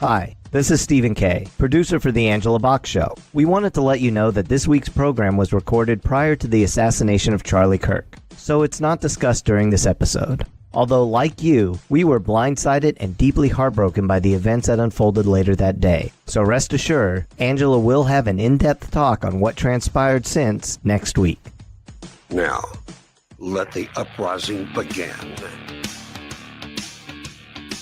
Hi, this is Stephen Kay, producer for The Angela Box Show. We wanted to let you know that this week's program was recorded prior to the assassination of Charlie Kirk, so it's not discussed during this episode. Although, like you, we were blindsided and deeply heartbroken by the events that unfolded later that day. So rest assured, Angela will have an in-depth talk on what transpired since next week. Now, let the uprising begin.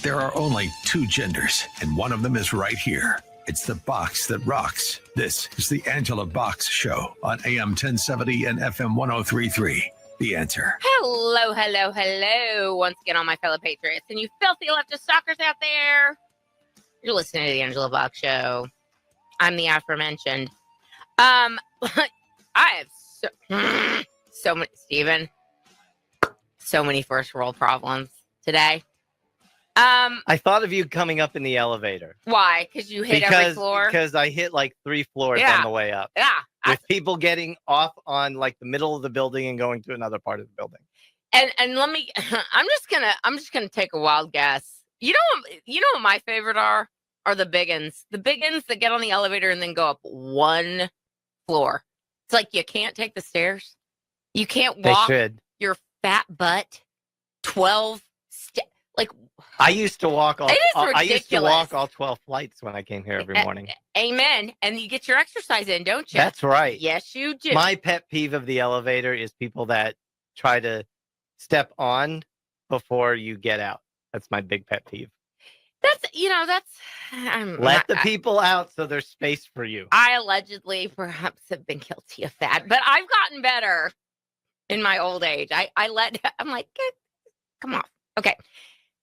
There are only two genders, and one of them is right here. It's the box that rocks. This is the Angela Box Show on AM 1070 and FM 1033. The Answer. Hello, hello, hello. Once again, all my fellow patriots and you filthy leftist stalkers out there. You're listening to the Angela Box Show. I'm the aforementioned. I have so many, Stephen, so many first world problems today. I thought of you coming up in the elevator. Why? Because you hit every floor? Because I hit like 3 floors on the way up. Yeah. With people getting off on like the middle of the building and going to another part of the building. And let me, I'm just gonna take a wild guess. You know what my favorite are the big uns. The big uns that get on the elevator and then go up one floor. It's like you can't take the stairs. You can't walk your fat butt 12 steps. Like, I used to walk all. I used to walk all 12 flights when I came here every morning. Amen. And you get your exercise in, don't you? That's right. Yes, you do. My pet peeve of the elevator is people that try to step on before you get out. That's my big pet peeve. Let the people out so there's space for you. I allegedly perhaps have been guilty of that, but I've gotten better in my old age. I'm like, come on. Okay.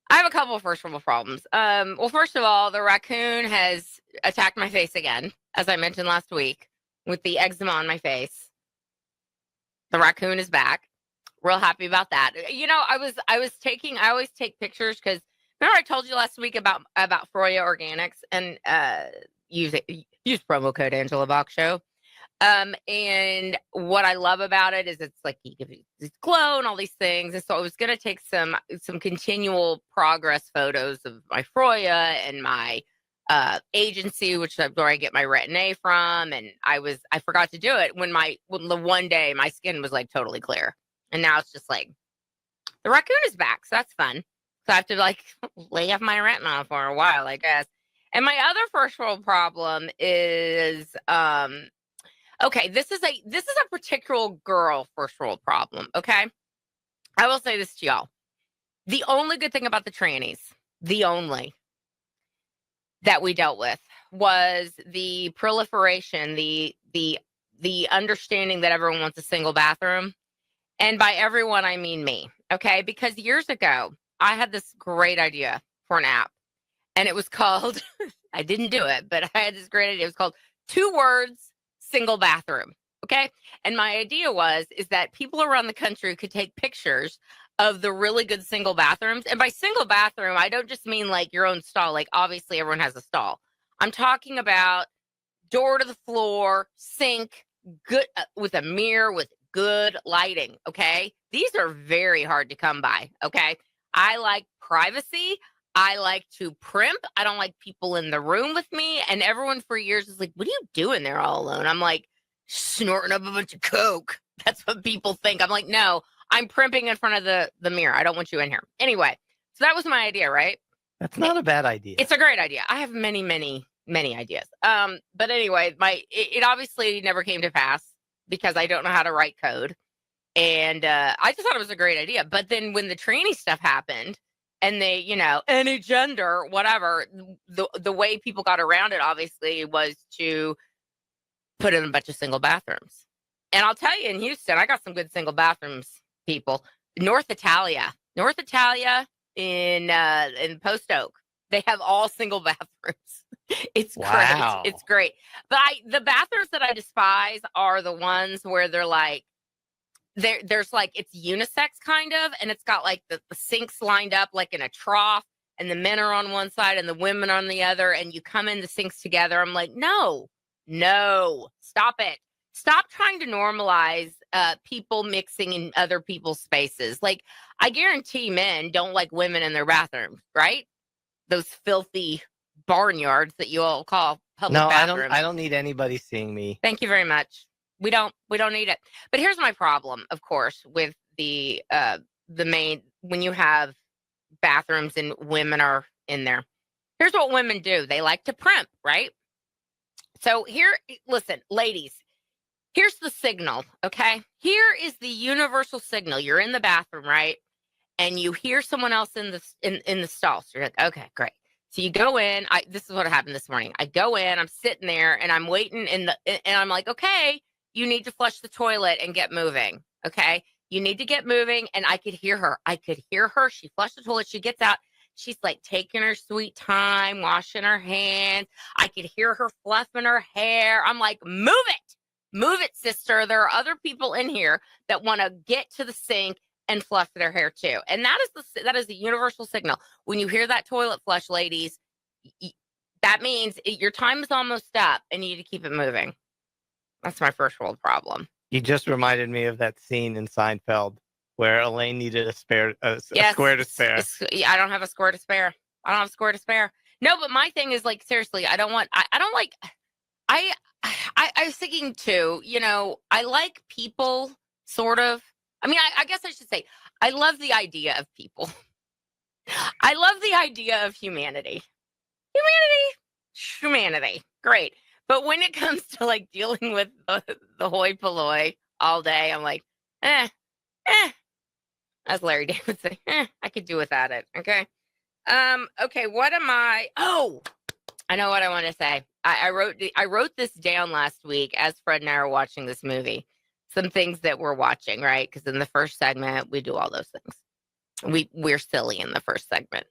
I have a couple of first world problems. Well, first of all, the raccoon has attacked my face again, as I mentioned last week, with the eczema on my face. The raccoon is back. Real happy about that. You know, I always take pictures because remember I told you last week about Froya Organics and use promo code Angela Box Show. And what I love about it is it's like you give it this glow and all these things. And so I was going to take some continual progress photos of my Froya and my agency, which is where I get my Retin-A from. And I forgot to do it when the one day my skin was like totally clear. And now it's just like the raccoon is back. So that's fun. So I have to like lay off my retinol for a while, I guess. And my other first world problem is, okay, this is a particular girl first world problem, okay? I will say this to y'all. The only good thing about the trannies, the only that we dealt with was the proliferation, the understanding that everyone wants a single bathroom. And by everyone, I mean me, okay? Because years ago, I had this great idea for an app. And it was called, I didn't do it, but I had this great idea. It was called 2 Words, Single Bathroom. Okay. And my idea is that people around the country could take pictures of the really good single bathrooms. And by single bathroom, I don't just mean like your own stall. Like obviously everyone has a stall. I'm talking about door to the floor, sink, good with a mirror with good lighting. Okay. These are very hard to come by. Okay. I like privacy. I like to primp. I don't like people in the room with me. And everyone for years is like, what are you doing there all alone? I'm like, snorting up a bunch of coke. That's what people think. I'm like, no, I'm primping in front of the mirror. I don't want you in here. Anyway, so that was my idea, right? That's not a bad idea. It's a great idea. I have many, many, many ideas. But anyway, it obviously never came to pass because I don't know how to write code. And I just thought it was a great idea. But then when the trainee stuff happened, and they, any gender, whatever, the way people got around it, obviously, was to put in a bunch of single bathrooms. And I'll tell you, in Houston, I got some good single bathrooms, people. North Italia in Post Oak, they have all single bathrooms. It's wow. Great. It's great. But the bathrooms that I despise are the ones where they're like, there's like, it's unisex kind of, and it's got like the sinks lined up like in a trough, and the men are on one side and the women on the other, and you come in the sinks together. I'm like, no, stop it. Stop trying to normalize people mixing in other people's spaces. Like, I guarantee men don't like women in their bathrooms, right? Those filthy barnyards that you all call public No, bathrooms. I don't need anybody seeing me. Thank you very much. We don't need it. But here's my problem, of course, with the main, when you have bathrooms and women are in there. Here's what women do. They like to primp, right? So listen, ladies, here's the signal, okay? Here is the universal signal. You're in the bathroom, right? And you hear someone else in the stall. So you're like, okay, great. So you go in. This is what happened this morning. I go in, I'm sitting there and I'm waiting and I'm like, okay, you need to flush the toilet and get moving. Okay. You need to get moving. And I could hear her. She flushed the toilet. She gets out. She's like taking her sweet time, washing her hands. I could hear her fluffing her hair. I'm like, move it, sister. There are other people in here that want to get to the sink and fluff their hair too. And that is the universal signal. When you hear that toilet flush, ladies, that means your time is almost up and you need to keep it moving. That's my first world problem. You just reminded me of that scene in Seinfeld where Elaine needed a square to spare. I don't have a square to spare. No, but my thing is like, seriously, I was thinking too, I like people sort of. I mean, I guess I should say, I love the idea of people. I love the idea of humanity. Humanity. Great. But when it comes to like dealing with the hoi polloi all day, I'm like, as Larry David would say, I could do without it. Okay. Okay. What am I? Oh, I know what I want to say. I wrote this down last week as Fred and I were watching this movie. Some things that we're watching, right? Because in the first segment, we do all those things. We're silly in the first segment.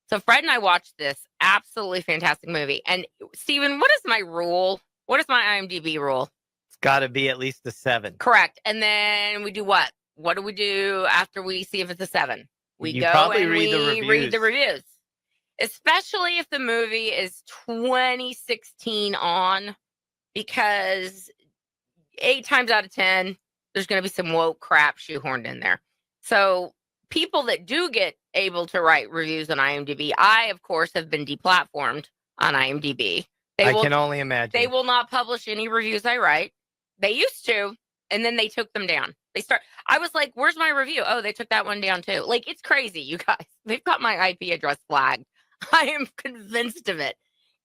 So Fred and I watched this absolutely fantastic movie. And Steven, what is my rule? What is my IMDb rule? It's got to be at least a 7. Correct. And then we do what? What do we do after we see if it's a 7? We go and we read the reviews. Especially if the movie is 2016 on, because 8 times out of 10, there's going to be some woke crap shoehorned in there. So people that do get able to write reviews on IMDb, I, of course, have been deplatformed on IMDb. I can only imagine. They will not publish any reviews I write. They used to, and then they took them down. I was like, where's my review? Oh, they took that one down too. Like, it's crazy, you guys. They've got my IP address flagged. I am convinced of it.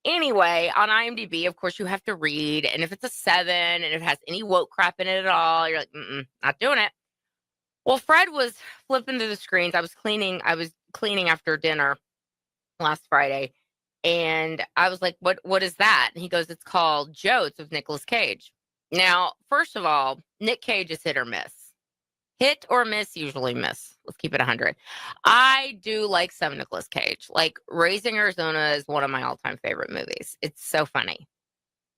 Anyway, on IMDb, of course, you have to read. And if it's a 7 and it has any woke crap in it at all, you're like, not doing it. Well, Fred was flipping through the screens. I was cleaning after dinner last Friday. And I was like, what is that? And he goes, it's called Joe. It's with Nicolas Cage. Now, first of all, Nick Cage is hit or miss. Hit or miss, usually miss. Let's keep it 100. I do like some Nicolas Cage. Like Raising Arizona is one of my all-time favorite movies. It's so funny.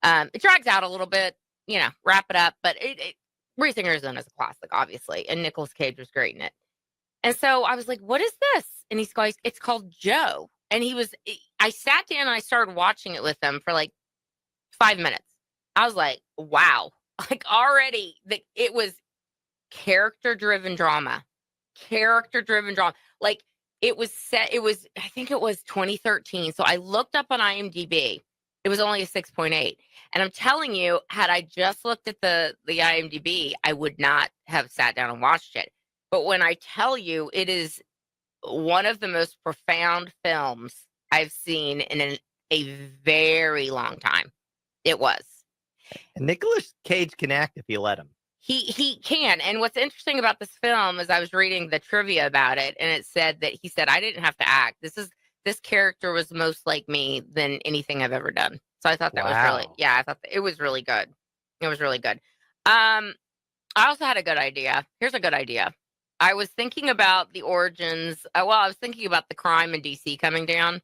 It drags out a little bit, wrap it up. But Raising Arizona is a classic, obviously. And Nicolas Cage was great in it. And so I was like, what is this? And he's going, it's called Joe. And I sat down and I started watching it with him for like 5 minutes. I was like, wow. Like already, it was character-driven drama. Like I think it was 2013. So I looked up on IMDb. It was only a 6.8. And I'm telling you, had I just looked at the IMDb, I would not have sat down and watched it. But when I tell you, it is one of the most profound films I've seen in a very long time. It was. And Nicolas Cage can act if you let him. He can. And what's interesting about this film is I was reading the trivia about it, and it said that he said, I didn't have to act. This character was most like me than anything I've ever done. So I thought that was I thought it was really good. It was really good. I also had a good idea. Here's a good idea. I was thinking about the origins. I was thinking about the crime in DC coming down.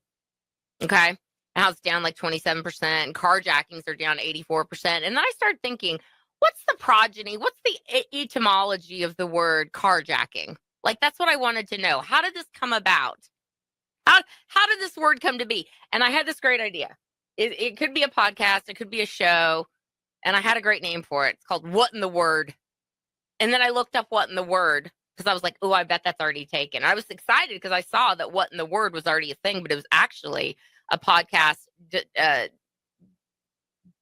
Okay. Now it's down like 27%, and carjackings are down 84%. And then I started thinking, what's the progeny? What's the etymology of the word carjacking? Like, that's what I wanted to know. How did this come about? How did this word come to be? And I had this great idea. It could be a podcast. It could be a show. And I had a great name for it. It's called What in the Word. And then I looked up What in the Word because I was like, oh, I bet that's already taken. I was excited because I saw that What in the Word was already a thing, but it was actually a podcast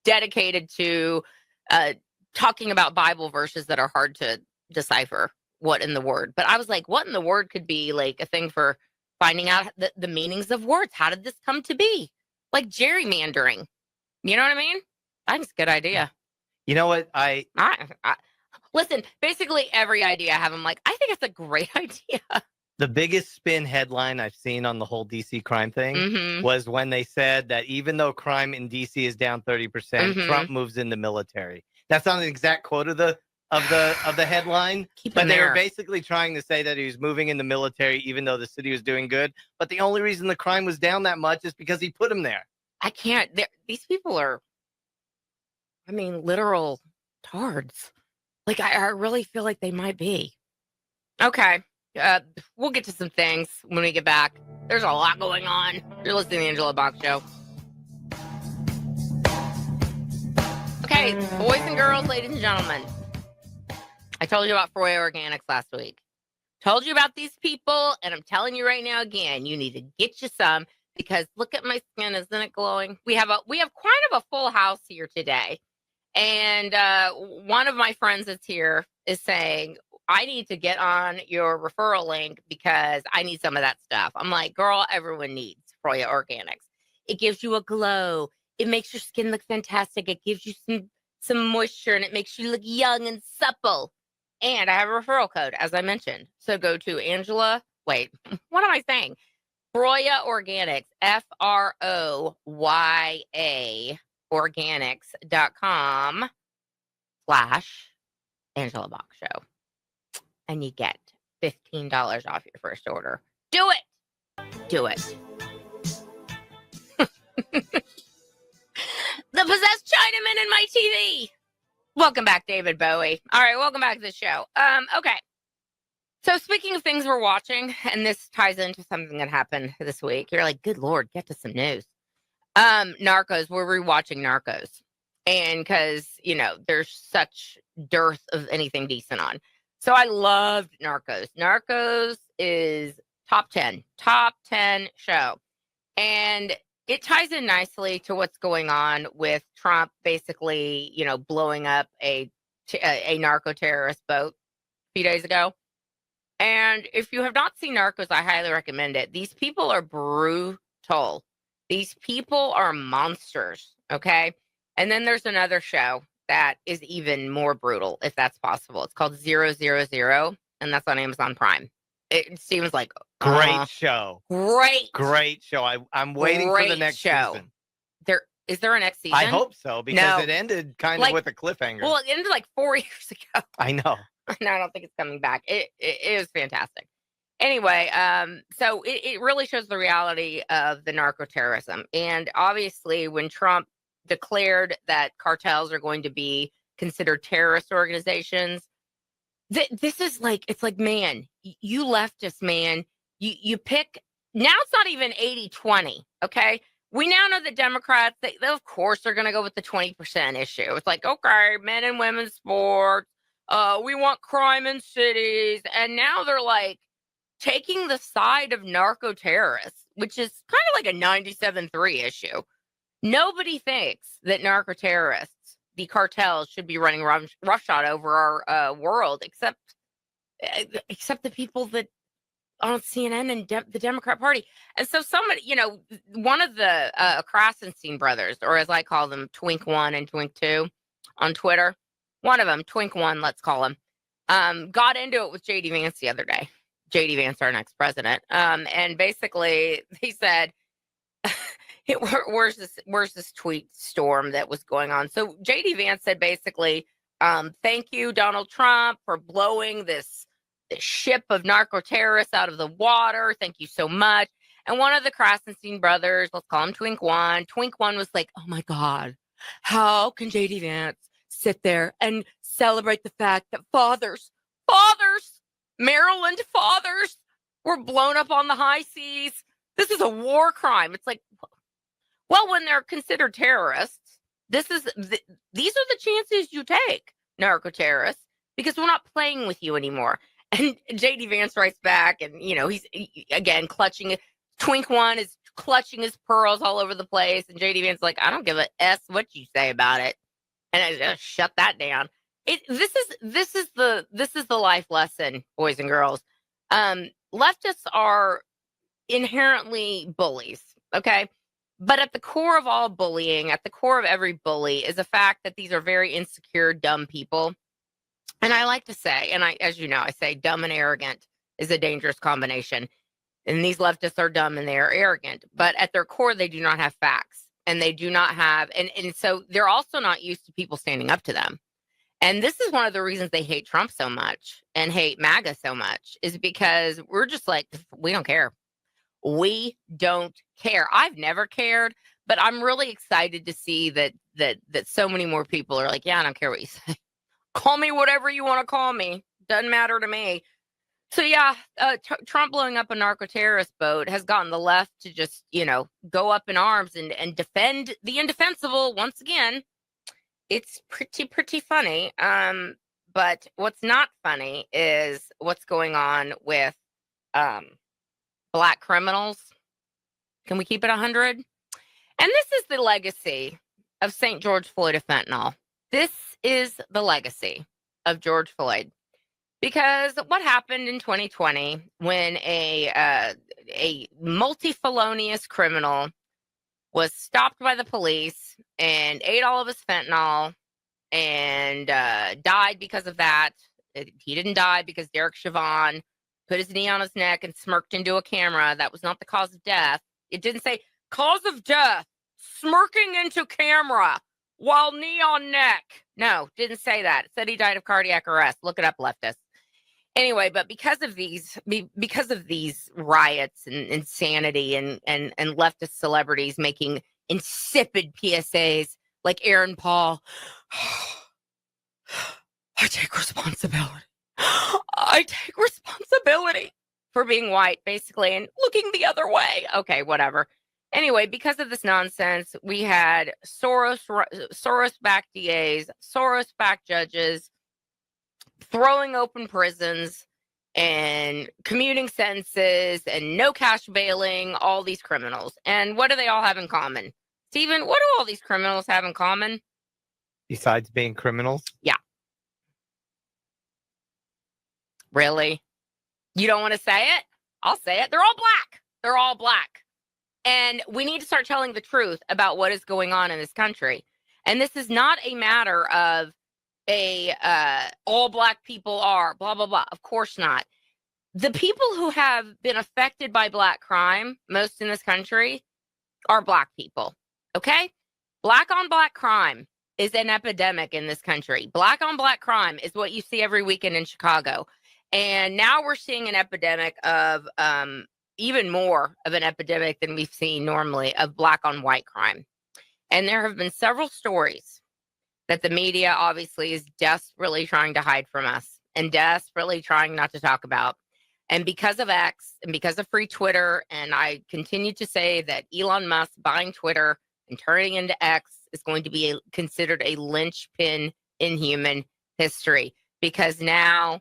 dedicated to talking about Bible verses that are hard to decipher what in the word. But I was like, what in the word could be like a thing for finding out the meanings of words? How did this come to be? Like gerrymandering. You know what I mean? I think it's a good idea. You know what? I listen, basically every idea I have, I'm like, I think it's a great idea. The biggest spin headline I've seen on the whole DC crime thing was when they said that even though crime in DC is down 30%, Trump moves in the military. That's not an exact quote of the headline, but they were basically trying to say that he was moving in the military even though the city was doing good. But the only reason the crime was down that much is because he put him there. I can't. These people are, I mean, literal tards. Like, I really feel like they might be. Okay. We'll get to some things when we get back. There's a lot going on. You're listening to the Angela Box Show. Okay, boys and girls, ladies and gentlemen. I told you about Froyo Organics last week. Told you about these people, and I'm telling you right now again, you need to get you some because look at my skin, isn't it glowing? We have quite of a full house here today. And one of my friends that's here is saying, I need to get on your referral link because I need some of that stuff. I'm like, girl, everyone needs Froyo Organics. It gives you a glow. It makes your skin look fantastic. It gives you some moisture and it makes you look young and supple. And I have a referral code, as I mentioned. So go to Angela. Wait, what am I saying? Froyo Organics, FROYA organics.com/Angela Box Show. And you get $15 off your first order. Do it. Do it. The possessed Chinaman in my TV. Welcome back, David Bowie. All right, welcome back to the show. Okay. So speaking of things we're watching, and this ties into something that happened this week. You're like, good Lord, get to some news. Narcos, we're rewatching Narcos. And because, you know, there's such dearth of anything decent on. So I loved Narcos. Narcos is top 10 show. And it ties in nicely to what's going on with Trump basically, you know, blowing up a narco-terrorist boat a few days ago. And if you have not seen Narcos, I highly recommend it. These people are brutal. These people are monsters, okay? And then there's another show that is even more brutal, if that's possible. It's called 000, and that's on Amazon Prime. It seems like great show. Great show. I'm waiting for the next season. Is there a next season? I hope so, because it ended kind of with a cliffhanger. Well, it ended like 4 years ago. I know. No, I don't think it's coming back. It is fantastic. Anyway, so it really shows the reality of the narco-terrorism. And obviously, when Trump declared that cartels are going to be considered terrorist organizations, this is like, it's like, man, you leftists, man, you pick, now it's not even 80-20, okay? We now know that Democrats, they of course, are going to go with the 20% issue. It's like, okay, men and women's sports, we want crime in cities, and now they're like taking the side of narco-terrorists, which is kind of like a 97-3 issue. Nobody thinks that narco-terrorists, the cartels, should be running roughshod over our world, except the people that on CNN and the Democrat Party. And so somebody, you know, one of the Krasenstein brothers, or as I call them, Twink 1 and Twink 2 on Twitter, one of them, Twink 1, let's call him, got into it with J.D. Vance the other day. J.D. Vance, our next president. And basically, he said, where's this tweet storm that was going on? So J.D. Vance said basically, thank you, Donald Trump, for blowing this ship of narco-terrorists out of the water. Thank you so much. And one of the Krasenstein brothers, let's call him Twink 1. Twink 1 was like, oh my God, how can J.D. Vance sit there and celebrate the fact that fathers, Maryland fathers were blown up on the high seas? This is a war crime. It's like, well, when they're considered terrorists, these are the chances you take, narco-terrorists, because we're not playing with you anymore. And J.D. Vance writes back, and, you know, he's, again, clutching it. Twink 1 is clutching his pearls all over the place. And JD Vance's like, I don't give a S what you say about it. And I just shut that down. This is the life lesson, boys and girls. Leftists are inherently bullies, okay? But at the core of all bullying, at the core of every bully, is the fact that these are very insecure, dumb people. And I like to say, and as you know, I say dumb and arrogant is a dangerous combination. And these leftists are dumb and they are arrogant. But at their core, they do not have facts. And they do not have, and so they're also not used to people standing up to them. And this is one of the reasons they hate Trump so much and hate MAGA so much, is because we're just like, we don't care. We don't care. I've never cared, but I'm really excited to see that so many more people are like, yeah, I don't care what you say. Call me whatever you want to call me. Doesn't matter to me. So yeah, Trump blowing up a narco-terrorist boat has gotten the left to just, go up in arms and defend the indefensible once again. It's pretty funny. But what's not funny is what's going on with Black criminals. Can we keep it 100? And this is the legacy of St. George Floyd of fentanyl. This is the legacy of George Floyd. Because what happened in 2020 when a multi-felonious criminal was stopped by the police and ate all of his fentanyl and died because of that. He didn't die because Derek Chauvin put his knee on his neck and smirked into a camera. That was not the cause of death. It didn't say cause of death, smirking into camera while knee on neck. No, didn't say that. It said he died of cardiac arrest. Look it up, leftists. Anyway, but because of these riots and insanity and leftist celebrities making insipid PSAs like Aaron Paul, I take responsibility. I take responsibility for being white, basically, and looking the other way. Okay, whatever. Anyway, because of this nonsense, we had Soros-backed DAs, Soros-backed judges, throwing open prisons and commuting sentences and no cash bailing all these criminals. And what do they all have in common? Stephen, what do all these criminals have in common? Besides being criminals? Yeah. Really? You don't want to say it? I'll say it. They're all black. They're all black. And we need to start telling the truth about what is going on in this country. And this is not a matter of all black people are blah blah blah. Of course not. The people who have been affected by black crime most in this country are black people. Okay, black on black crime is an epidemic in this country. Black on black crime is what you see every weekend in Chicago, and now we're seeing an epidemic of even more of an epidemic than we've seen normally of black on white crime. And there have been several stories that the media obviously is desperately trying to hide from us and desperately trying not to talk about. And because of X and because of free Twitter, and I continue to say that Elon Musk buying Twitter and turning into X is going to be considered a linchpin in human history, because now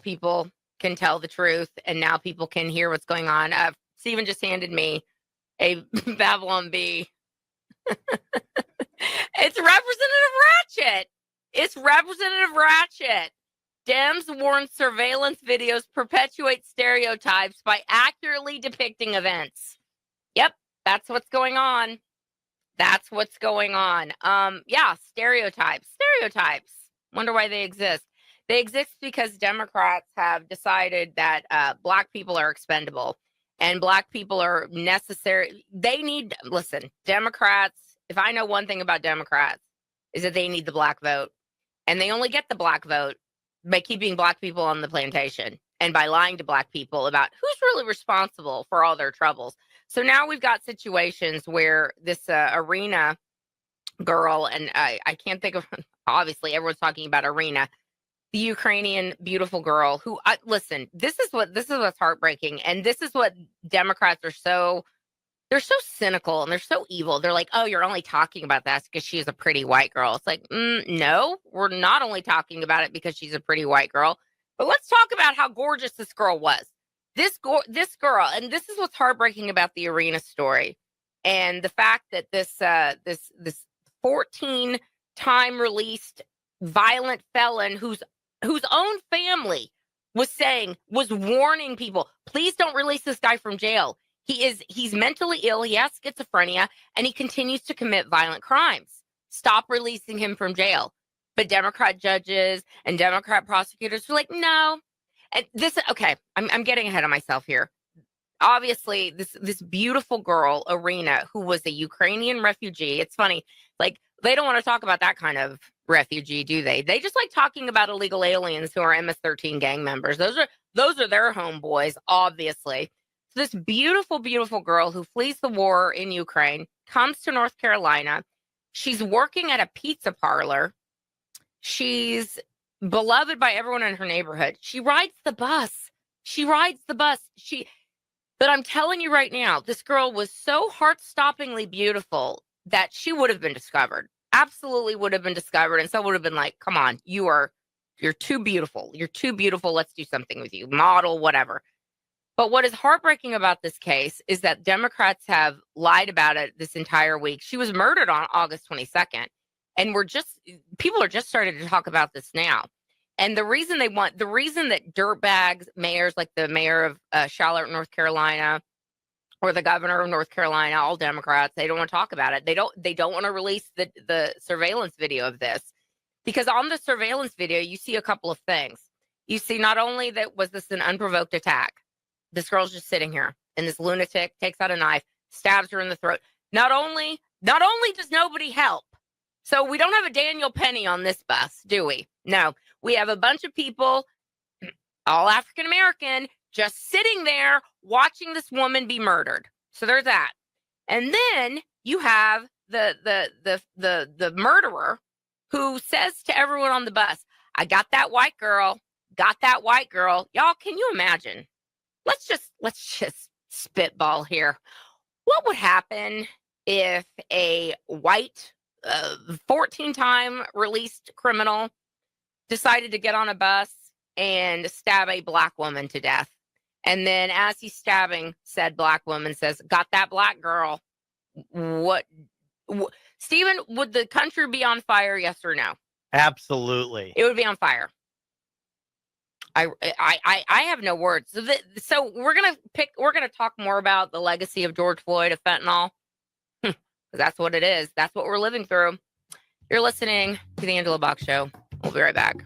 people can tell the truth and now people can hear what's going on. Stephen just handed me a Babylon Bee. It's Representative Ratchet. It's Representative Ratchet. Dems warn surveillance videos perpetuate stereotypes by accurately depicting events. Yep, that's what's going on. That's what's going on. Yeah, stereotypes. Wonder why they exist. They exist because Democrats have decided that black people are expendable and black people are necessary. Listen, Democrats, if I know one thing about Democrats, is that they need the black vote. And they only get the black vote by keeping black people on the plantation and by lying to black people about who's really responsible for all their troubles. So now we've got situations where this Iryna girl, and I can't think of, obviously everyone's talking about Iryna, the Ukrainian beautiful girl who, listen, this is what's heartbreaking. And this is what Democrats are they're so cynical and they're so evil. They're like, oh, you're only talking about that because she's a pretty white girl. It's like, no, we're not only talking about it because she's a pretty white girl, but let's talk about how gorgeous this girl was. This girl, and this is what's heartbreaking about the Iryna story, and the fact that this 14-time released violent felon whose own family was warning people, please don't release this guy from jail. He's mentally ill. He has schizophrenia, and he continues to commit violent crimes. Stop releasing him from jail. But Democrat judges and Democrat prosecutors were like, no. And okay, I'm getting ahead of myself here. Obviously, this beautiful girl, Iryna, who was a Ukrainian refugee. It's funny, like, they don't want to talk about that kind of refugee, do they? They just like talking about illegal aliens who are MS-13 gang members. Those are their homeboys, obviously. So this beautiful, beautiful girl who flees the war in Ukraine comes to North Carolina. She's working at a pizza parlor. She's beloved by everyone in her neighborhood. She rides the bus. But I'm telling you right now, this girl was so heart-stoppingly beautiful that she would have been discovered. Absolutely would have been discovered. And someone would have been like, come on, you're too beautiful. You're too beautiful. Let's do something with you. Model, whatever. But what is heartbreaking about this case is that Democrats have lied about it this entire week. She was murdered on August 22nd. And people are just starting to talk about this now. And the reason that dirtbags, mayors like the mayor of Charlotte, North Carolina, or the governor of North Carolina, all Democrats, they don't want to talk about it. They don't want to release the surveillance video of this, because on the surveillance video, you see a couple of things. You see not only that was this an unprovoked attack, this girl's just sitting here, and this lunatic takes out a knife, stabs her in the throat. Not only does nobody help. So we don't have a Daniel Penny on this bus, do we? No, we have a bunch of people, all African-American, just sitting there watching this woman be murdered. So there's that. And then you have the murderer who says to everyone on the bus, I got that white girl. Y'all, can you imagine? Let's just spitball here. What would happen if a white 14-time released criminal decided to get on a bus and stab a black woman to death? And then as he's stabbing said black woman, says, got that black girl. What Stephen, would the country be on fire? Yes or no? Absolutely. It would be on fire. I have no words. So we're gonna talk more about the legacy of George Floyd, of fentanyl. That's what it is. That's what we're living through. You're listening to the Angela Box Show. We'll be right back.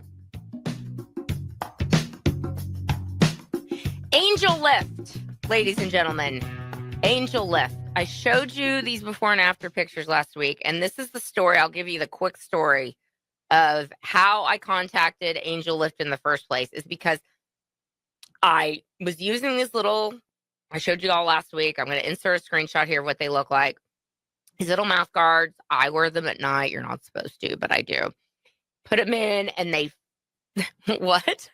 Angel Lift, ladies and gentlemen. Angel Lift. I showed you these before and after pictures last week, and this is the story. I'll give you the quick story of how I contacted Angel Lift in the first place. Is because I was using these I showed you all last week. I'm going to insert a screenshot here of what they look like. These little mouth guards. I wear them at night. You're not supposed to, but I do. Put them in, and they... What?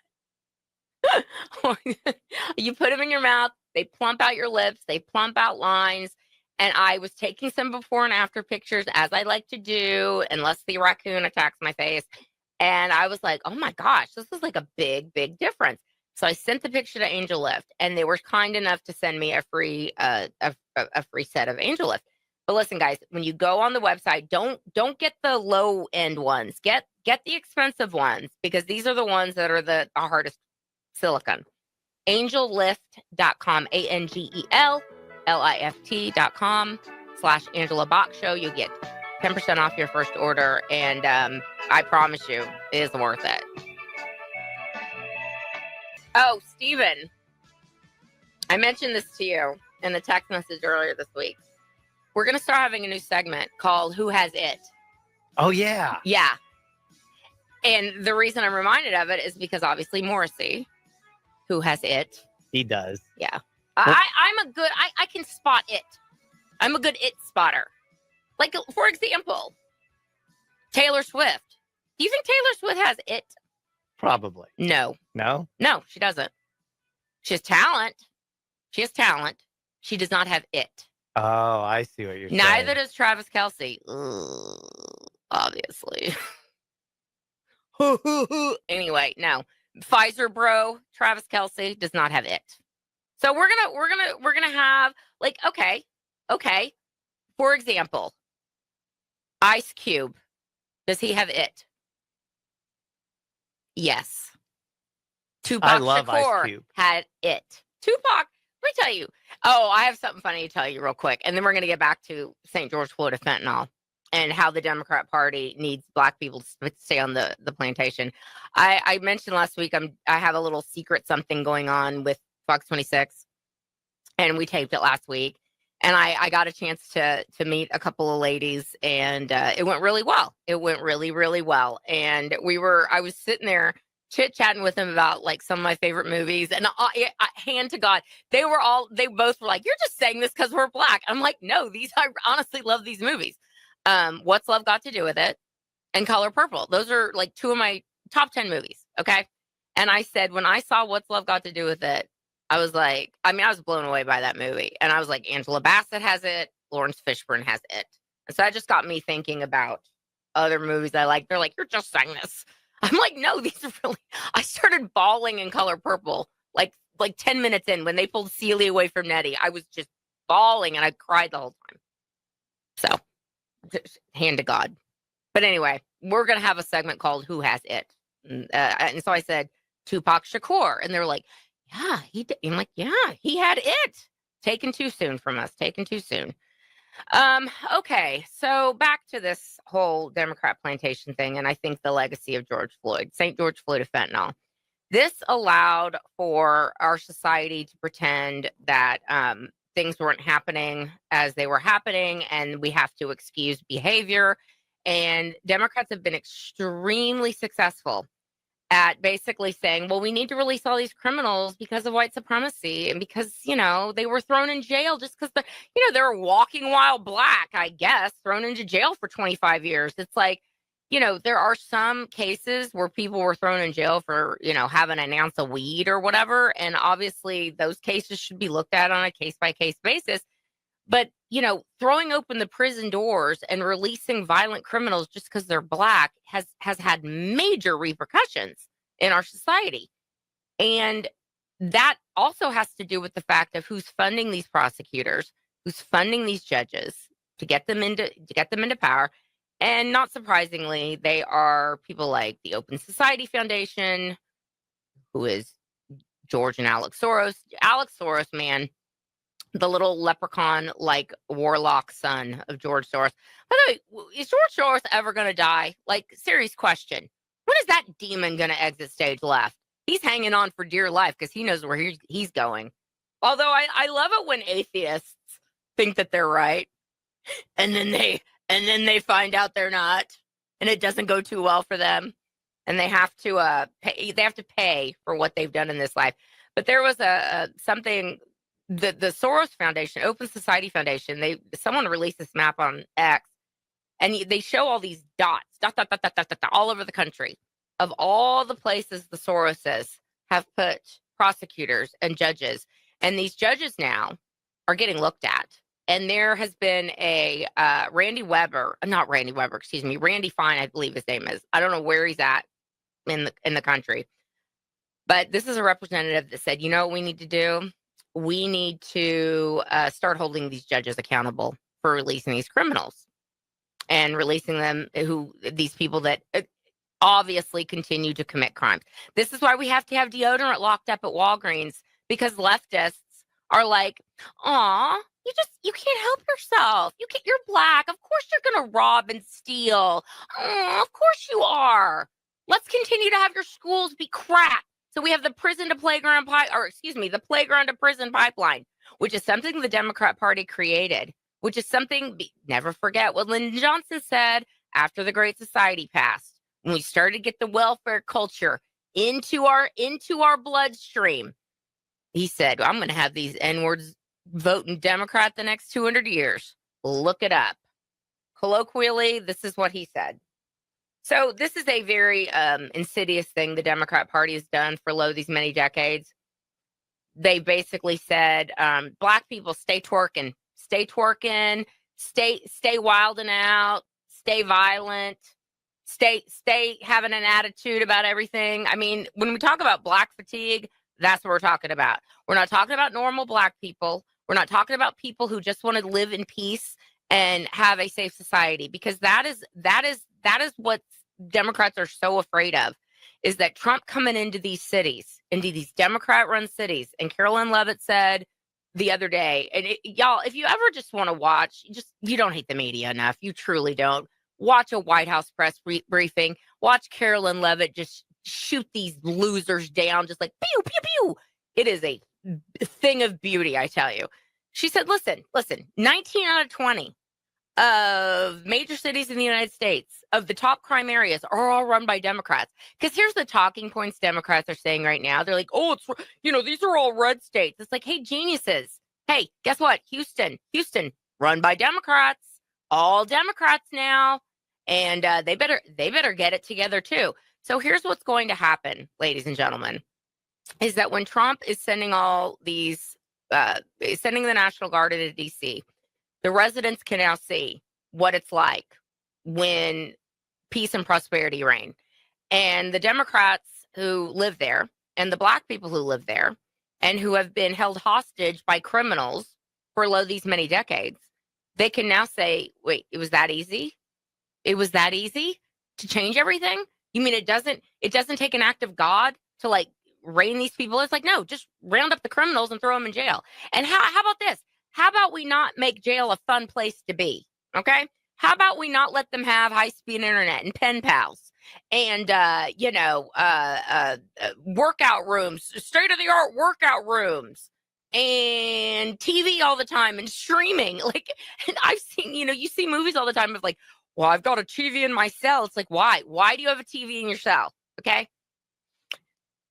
You put them in your mouth. They plump out your lips. They plump out lines. And I was taking some before and after pictures, as I like to do, unless the raccoon attacks my face. And I was like, oh my gosh, this is like a big, big difference. So I sent the picture to Angel Lift, and they were kind enough to send me a free set of Angel Lift. But listen, guys, when you go on the website, don't get the low end ones. Get the expensive ones, because these are the ones that are the hardest silicone. Angellift.com, ANGELLIFT.com/Angela Box Show. You'll get 10% off your first order, and I promise you, it is worth it. Oh, Steven, I mentioned this to you in the text message earlier this week. We're going to start having a new segment called Who Has It? Oh, yeah. Yeah. And the reason I'm reminded of it is because obviously Morrissey, who has it. He does. Yeah. I can spot it. I'm a good it spotter. Like, for example, Taylor Swift. Do you think Taylor Swift has it? Probably. No. No? No, she doesn't. She has talent. She does not have it. Oh, I see what you're saying. Neither does Travis Kelce. Obviously. Anyway, no. Pfizer bro, Travis Kelce, does not have it. So we're gonna have like, okay. For example, Ice Cube. Does he have it? Yes. Tupac I love Ice Shakur Cube. had it. Tupac, let me tell you. Oh, I have something funny to tell you real quick. And then we're going to get back to St. George, Florida fentanyl and how the Democrat Party needs Black people to stay on the plantation. I mentioned last week I have a little secret something going on with Fox 26, and we taped it last week. And I got a chance to meet a couple of ladies, and it went really well. It went really, really well. And I was sitting there chit-chatting with them about like some of my favorite movies. And hand to God, they both were like, you're just saying this because we're Black. I'm like, no, I honestly love these movies. What's Love Got to Do with It? And Color Purple. Those are like two of my top 10 movies. Okay. And I said, when I saw What's Love Got to Do with It, I was like, I was blown away by that movie. And I was like, Angela Bassett has it. Lawrence Fishburne has it. And so that just got me thinking about other movies I like. They're like, you're just saying this. I'm like, no, these are really, I started bawling in Color Purple, like 10 minutes in when they pulled Celia away from Nettie. I was just bawling and I cried the whole time. So hand to God. But anyway, we're going to have a segment called Who Has It? And so I said, Tupac Shakur. And they were like, yeah, he did. I'm like, yeah, he had it. Taken too soon from us. Taken too soon. Okay, so back to this whole Democrat plantation thing, and I think the legacy of George Floyd, St. George Floyd of fentanyl. This allowed for our society to pretend that things weren't happening as they were happening, and we have to excuse behavior. And Democrats have been extremely successful at basically saying, well, we need to release all these criminals because of white supremacy and because, they were thrown in jail just because they're walking while Black, I guess, thrown into jail for 25 years. It's like, there are some cases where people were thrown in jail for, having an ounce of weed or whatever. And obviously those cases should be looked at on a case-by-case basis. But, throwing open the prison doors and releasing violent criminals just because they're Black has had major repercussions in our society. And that also has to do with the fact of who's funding these prosecutors, who's funding these judges to get them into power. And not surprisingly, they are people like the Open Society Foundation, who is George and Alex Soros. Alex Soros, man, the little leprechaun-like warlock son of George Soros. By the way, is George Soros ever going to die? Like, serious question. When is that demon going to exit stage left? He's hanging on for dear life because he knows where he's going. Although I love it when atheists think that they're right, and then they find out they're not, and it doesn't go too well for them, and they have to pay for what they've done in this life. But there was something. The Soros Foundation, Open Society Foundation, someone released this map on X, and they show all these dots, all over the country of all the places the Soroses have put prosecutors and judges. And these judges now are getting looked at. And there has been a Randy Fine, I believe his name is. I don't know where he's at in the country. But this is a representative that said, what we need to do? We need to start holding these judges accountable for releasing these criminals and releasing them, these people that obviously continue to commit crimes. This is why we have to have deodorant locked up at Walgreens, because leftists are like, aw, you can't help yourself. You're Black. Of course you're going to rob and steal. Of course you are. Let's continue to have your schools be crap. So we have the playground to prison pipeline, which is something the Democrat Party created, which is something, never forget what Lyndon Johnson said after the Great Society passed, when we started to get the welfare culture into our bloodstream. He said, I'm going to have these N-words voting Democrat the next 200 years. Look it up. Colloquially, this is what he said. So this is a very insidious thing the Democrat Party has done for these many decades. They basically said, Black people, stay twerking, stay wilding out, stay violent, stay having an attitude about everything. I mean, when we talk about Black fatigue, That's what we're talking about. We're not talking about normal Black people. We're not talking about people who just want to live in peace and have a safe society, because that is what Democrats are so afraid of, is that Trump coming into these cities, into these Democrat-run cities. And Carolyn Levitt said the other day, and y'all, if you ever just want to watch, you don't hate the media enough. You truly don't. Watch a White House press briefing. Watch Carolyn Levitt just shoot these losers down, just like pew, pew, pew. It is a thing of beauty, I tell you. She said, listen, 19 out of 20 of major cities in the United States, of the top crime areas, are all run by Democrats. Because here's the talking points Democrats are saying right now. They're like, oh, it's, these are all red states. It's like, hey, geniuses. Hey, guess what? Houston, run by Democrats. All Democrats now. And they better get it together too. So here's what's going to happen, ladies and gentlemen, is that when Trump is sending all these, sending the National Guard into D.C., the residents can now see what it's like when peace and prosperity reign. And the Democrats who live there, and the Black people who live there, and who have been held hostage by criminals for these many decades, they can now say, wait, it was that easy? It was that easy to change everything? You mean it doesn't take an act of God to rein these people? It's like, no, just round up the criminals and throw them in jail. And how about this? How about we not make jail a fun place to be? Okay. How about we not let them have high-speed internet and pen pals and, workout rooms, state-of-the-art workout rooms, and TV all the time and streaming? And I've seen, you see movies all the time of well, I've got a TV in my cell. It's like, why? Why do you have a TV in your cell? Okay.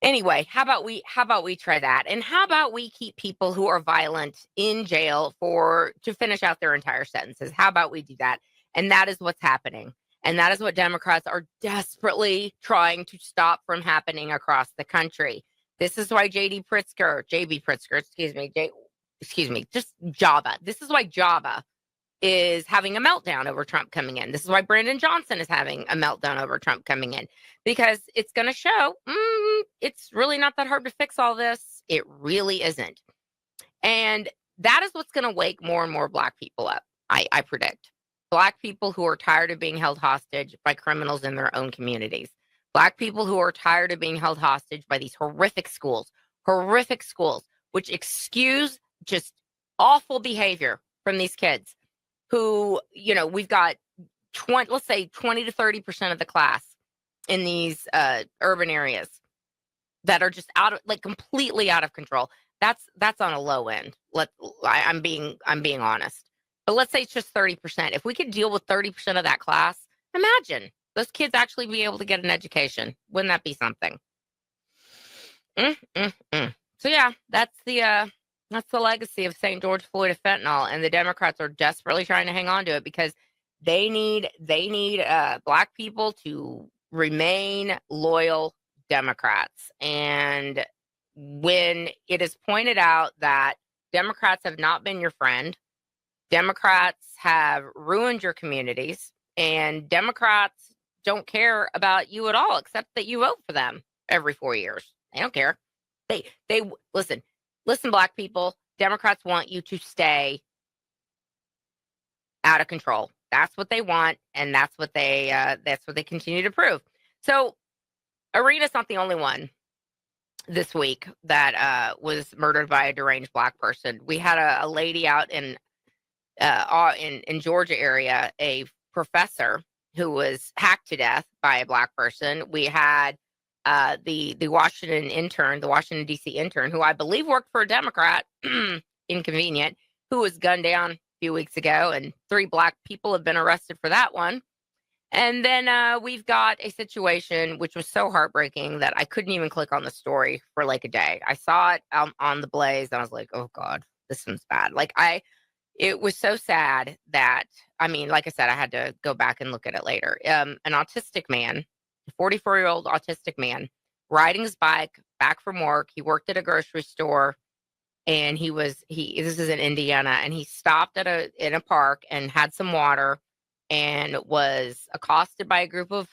Anyway, how about we try that? And how about we keep people who are violent in jail to finish out their entire sentences? How about we do that? And that is what's happening. And that is what Democrats are desperately trying to stop from happening across the country. This is why JB Pritzker, just Jabba. This is why Jabba is having a meltdown over Trump coming in. This is why Brandon Johnson is having a meltdown over Trump coming in, because it's going to show it's really not that hard to fix all this. It really isn't. And that is what's going to wake more and more Black people up, I predict. Black people who are tired of being held hostage by criminals in their own communities. Black people who are tired of being held hostage by these horrific schools, which excuse just awful behavior from these kids. Who, we've got 20 to 30% of the class in these urban areas that are just completely out of control. That's on a low end. I'm being honest. But let's say it's just 30%. If we could deal with 30% of that class, imagine those kids actually be able to get an education. Wouldn't that be something? So yeah, that's the legacy of St. George Floyd of fentanyl, and the Democrats are desperately trying to hang on to it because they need Black people to remain loyal Democrats. And when it is pointed out that Democrats have not been your friend, Democrats have ruined your communities, and Democrats don't care about you at all, except that you vote for them every 4 years. They don't care. They listen, Black people, Democrats want you to stay out of control. That's what they want, and that's what they continue to prove. So Iryna's not the only one this week that was murdered by a deranged Black person. We had a lady out in Georgia area, a professor who was hacked to death by a Black person. We had the Washington D.C. intern, who I believe worked for a Democrat, inconvenient, who was gunned down a few weeks ago, and 3 Black people have been arrested for that one. And then we've got a situation which was so heartbreaking that I couldn't even click on the story for a day. I saw it on the Blaze, and I was like, oh God, this one's bad. It was so sad that, like I said, I had to go back and look at it later. An autistic man, a 44-year-old autistic man, riding his bike back from work. He worked at a grocery store, and this is in Indiana, and he stopped in a park and had some water and was accosted by a group of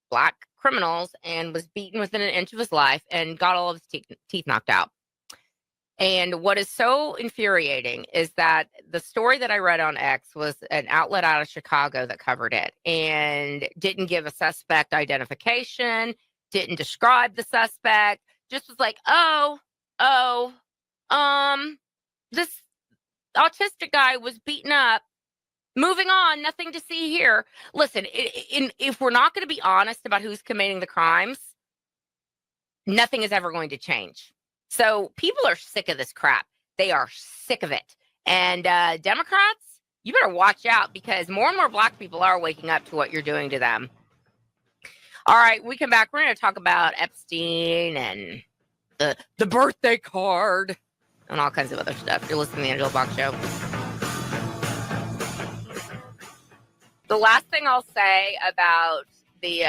black criminals and was beaten within an inch of his life and got all of his teeth knocked out. And what is so infuriating is that the story that I read on X was an outlet out of Chicago that covered it and didn't give a suspect identification, didn't describe the suspect, just was like, this autistic guy was beaten up. Moving on, nothing to see here. Listen, if we're not going to be honest about who's committing the crimes, nothing is ever going to change. So people are sick of this crap. They are sick of it. And Democrats, you better watch out because more and more black people are waking up to what you're doing to them. All right, we come back. We're going to talk about Epstein and the birthday card and all kinds of other stuff. You're listening to the Angela Box Show. The last thing I'll say about the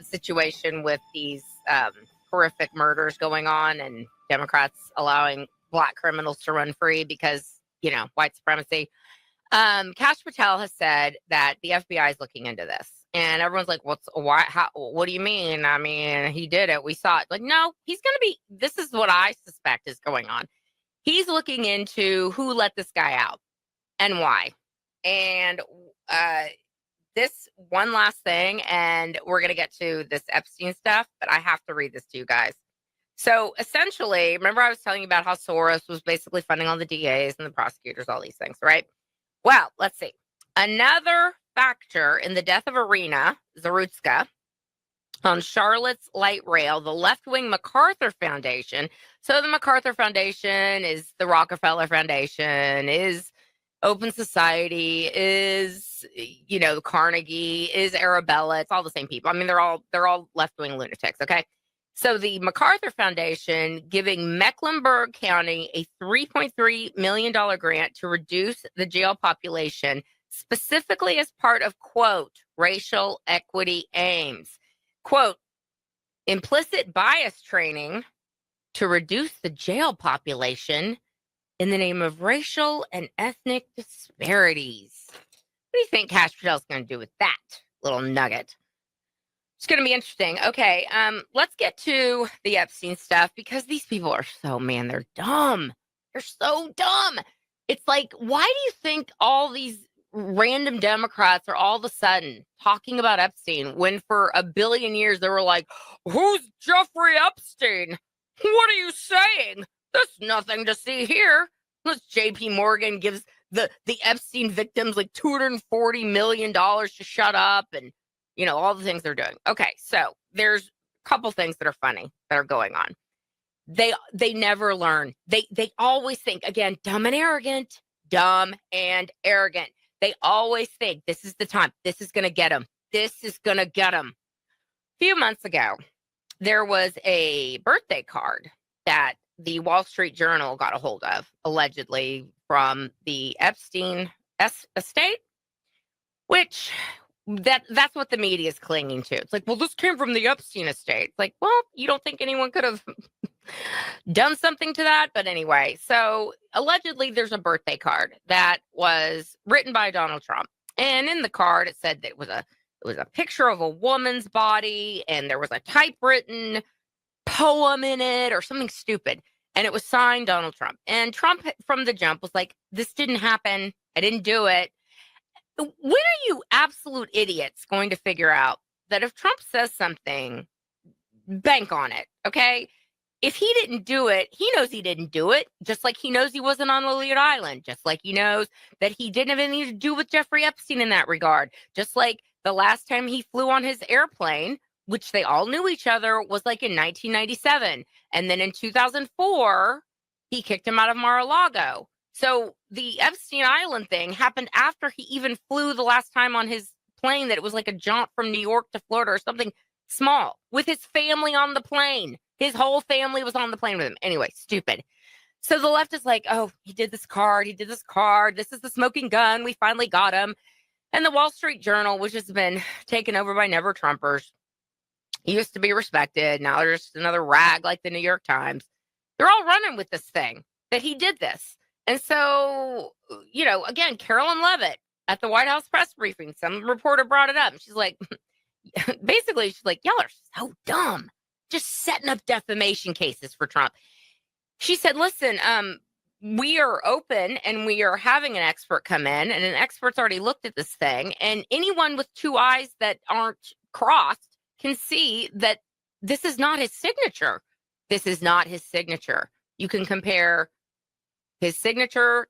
situation with these horrific murders going on and Democrats allowing black criminals to run free because, white supremacy. Kash Patel has said that the FBI is looking into this. And everyone's like, what do you mean? I mean, he did it. We saw it. Like, no, this is what I suspect is going on. He's looking into who let this guy out and why. And this one last thing, and we're going to get to this Epstein stuff, but I have to read this to you guys. So essentially, remember I was telling you about how Soros was basically funding all the DAs and the prosecutors, all these things, right? Well, let's see. Another factor in the death of Iryna Zarutska on Charlotte's light rail, the left-wing MacArthur Foundation. So the MacArthur Foundation is the Rockefeller Foundation, is Open Society, is, Carnegie, is Arabella. It's all the same people. I mean, they're all left-wing lunatics, okay? So the MacArthur Foundation giving Mecklenburg County a $3.3 million grant to reduce the jail population, specifically as part of, quote, racial equity aims. Quote, implicit bias training to reduce the jail population in the name of racial and ethnic disparities. What do you think Kash Patel's going to do with that little nugget? It's going to be interesting. Okay, let's get to the Epstein stuff because these people are they're dumb. They're so dumb. It's like, why do you think all these random Democrats are all of a sudden talking about Epstein when for a billion years they were like, who's Jeffrey Epstein? What are you saying? There's nothing to see here. Unless JP Morgan gives the Epstein victims like $240 million to shut up and, all the things they're doing. Okay, so there's a couple things that are funny that are going on. They never learn. They always think, again, dumb and arrogant. They always think this is the time. This is going to get them. This is going to get them. A few months ago, there was a birthday card that the Wall Street Journal got a hold of, allegedly from the Epstein estate, which that's what the media is clinging to. It's like, well, this came from the Epstein estate. It's like, well, you don't think anyone could have done something to that? But anyway, so allegedly there's a birthday card that was written by Donald Trump. And in the card, it said that it was a picture of a woman's body and there was a typewritten poem in it or something stupid. And it was signed Donald Trump. And Trump from the jump was like, this didn't happen. I didn't do it. When are you absolute idiots going to figure out that if Trump says something, bank on it, okay? If he didn't do it, he knows he didn't do it, just like he knows he wasn't on Lilliard Island, just like he knows that he didn't have anything to do with Jeffrey Epstein in that regard, just like the last time he flew on his airplane, which they all knew each other, was like in 1997. And then in 2004, he kicked him out of Mar-a-Lago. So the Epstein Island thing happened after he even flew the last time on his plane that it was like a jaunt from New York to Florida or something small with his family on the plane. His whole family was on the plane with him. Anyway, stupid. So the left is like, oh, he did this card. This is the smoking gun. We finally got him. And the Wall Street Journal, which has been taken over by never Trumpers, used to be respected. Now they're just another rag like the New York Times. They're all running with this thing that he did this. And so, again, Carolyn Leavitt at the White House press briefing, some reporter brought it up. And she's like, basically, she's like, y'all are so dumb. Just setting up defamation cases for Trump. She said, listen, we are open and we are having an expert come in, and an expert's already looked at this thing. And anyone with two eyes that aren't crossed can see that this is not his signature. This is not his signature. You can compare his signature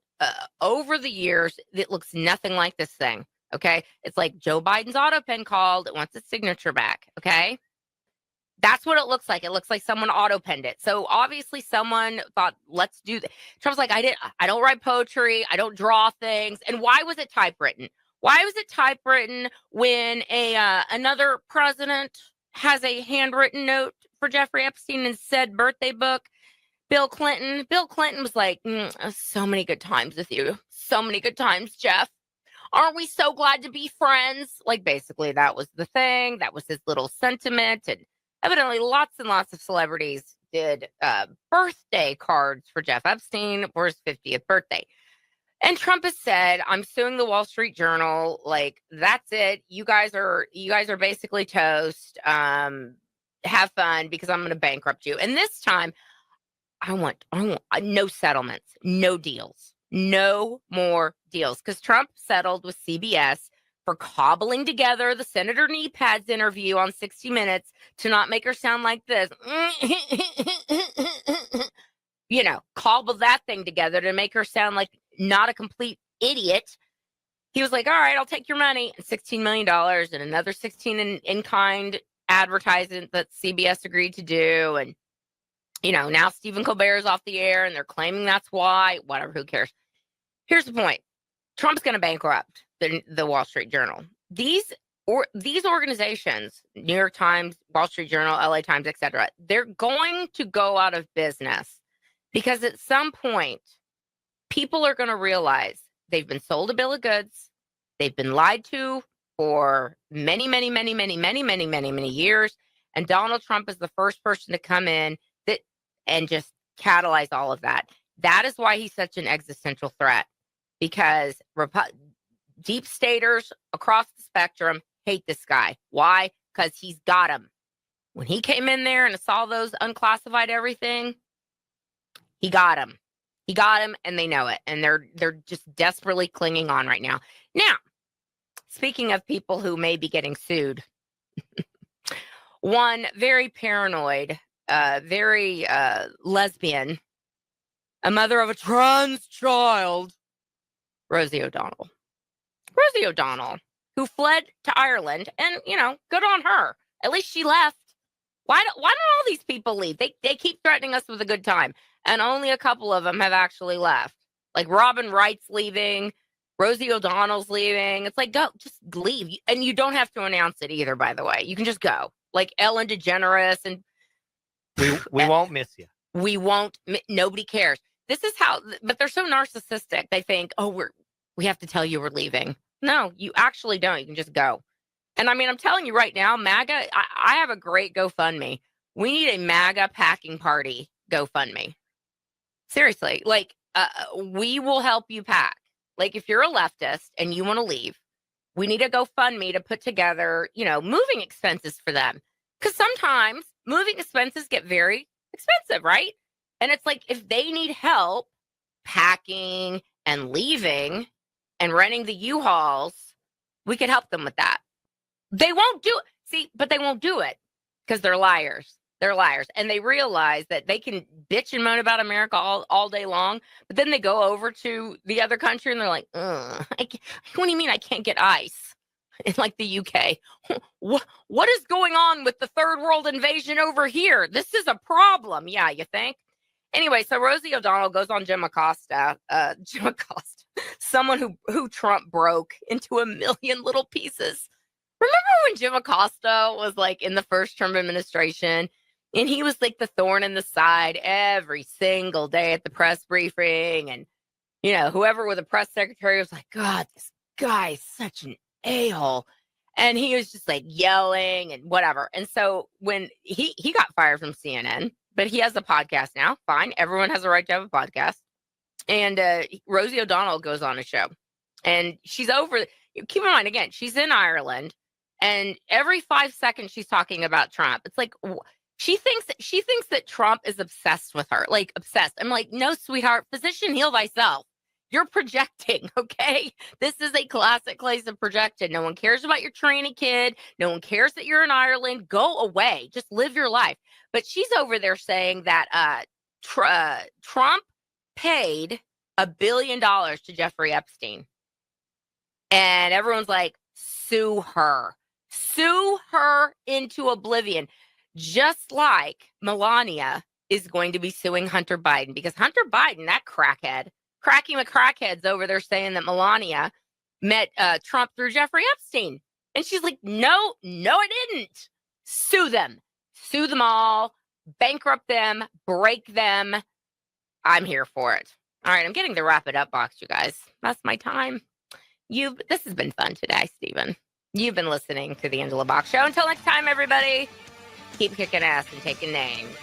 over the years. It looks nothing like this thing. Okay. It's like Joe Biden's auto pen called. It wants its signature back. Okay. That's what it looks like. It looks like someone auto penned it. So obviously someone thought, let's do that. Trump's like, I don't write poetry. I don't draw things. And why was it typewritten? Why was it typewritten when another president has a handwritten note for Jeffrey Epstein in said birthday book? Bill Clinton was like, so many good times with you. So many good times, Jeff. Aren't we so glad to be friends? Like, basically, that was the thing. That was his little sentiment. And evidently, lots and lots of celebrities did birthday cards for Jeff Epstein for his 50th birthday. And Trump has said, I'm suing the Wall Street Journal. Like, that's it. You guys are basically toast. Have fun, because I'm going to bankrupt you. And this time, I want no settlements, no deals, no more deals. Because Trump settled with CBS for cobbling together the Senator Kneepad's interview on 60 Minutes to not make her sound like this. You know, cobbled that thing together to make her sound like not a complete idiot. He was like, all right, I'll take your money, and $16 million and another 16 in kind advertisement that CBS agreed to do. And, you know, now Stephen Colbert is off the air and they're claiming that's why. Whatever, who cares? Here's the point. Trump's going to bankrupt the Wall Street Journal. These organizations, New York Times, Wall Street Journal, LA Times, etc., they're going to go out of business because at some point, people are going to realize they've been sold a bill of goods. They've been lied to for many years. And Donald Trump is the first person to come in and just catalyze all of that. That is why he's such an existential threat, because deep staters across the spectrum hate this guy. Why? Because he's got them. When he came in there and saw those unclassified everything, he got them. He got him, and they know it. And they're just desperately clinging on right now. Now, speaking of people who may be getting sued, one very paranoid, very lesbian, a mother of a trans child, Rosie O'Donnell. Rosie O'Donnell, who fled to Ireland, and, you know, good on her. At least she left. Why don't all these people leave? They keep threatening us with a good time, and only a couple of them have actually left. Like Robin Wright's leaving, Rosie O'Donnell's leaving. It's like, go, just leave. And you don't have to announce it either, by the way. You can just go. Like Ellen DeGeneres, and we won't miss you. We won't. Nobody cares. This is how, but they're so narcissistic. They think, oh, we have to tell you we're leaving. No, you actually don't. You can just go. And I mean, I'm telling you right now, MAGA, I have a great GoFundMe. We need a MAGA packing party GoFundMe. Seriously, like, we will help you pack. Like, if you're a leftist and you want to leave, we need a GoFundMe to put together, you know, moving expenses for them. Because sometimes moving expenses get very expensive, right? And it's like, if they need help packing and leaving and renting the U-Hauls, we could help them with that. They won't do it. See, but they won't do it because they're liars. They're liars. And they realize that they can bitch and moan about America all day long, but then they go over to the other country and they're like, what do you mean I can't get ice in like the UK? What is going on with the third world invasion over here? This is a problem. Yeah, you think? Anyway, so Rosie O'Donnell goes on Jim Acosta, someone who Trump broke into a million little pieces. Remember when Jim Acosta was like in the first Trump administration, and he was like the thorn in the side every single day at the press briefing, and, you know, whoever was the press secretary was like, God, this guy is such an a-hole. And he was just like yelling and whatever. And so when he got fired from CNN, but he has a podcast now. Fine. Everyone has a right to have a podcast. And Rosie O'Donnell goes on a show, and she's over. Keep in mind, again, she's in Ireland. And every 5 seconds she's talking about Trump. It's like she thinks that Trump is obsessed with her, like obsessed. I'm like, no, sweetheart, physician, heal thyself. You're projecting, okay? This is a classic case of projection. No one cares about your tranny kid. No one cares that you're in Ireland. Go away. Just live your life. But she's over there saying that Trump paid $1 billion to Jeffrey Epstein. And everyone's like, sue her. Sue her into oblivion. Just like Melania is going to be suing Hunter Biden, because Hunter Biden, that crackhead, Cracky McCrackhead's over there saying that Melania met Trump through Jeffrey Epstein. And she's like, no, I didn't. Sue them. Sue them all. Bankrupt them. Break them. I'm here for it. All right, I'm getting the wrap it up box, you guys. That's my time. This has been fun today, Stephen. You've been listening to the Angela Box Show. Until next time, everybody, keep kicking ass and taking names.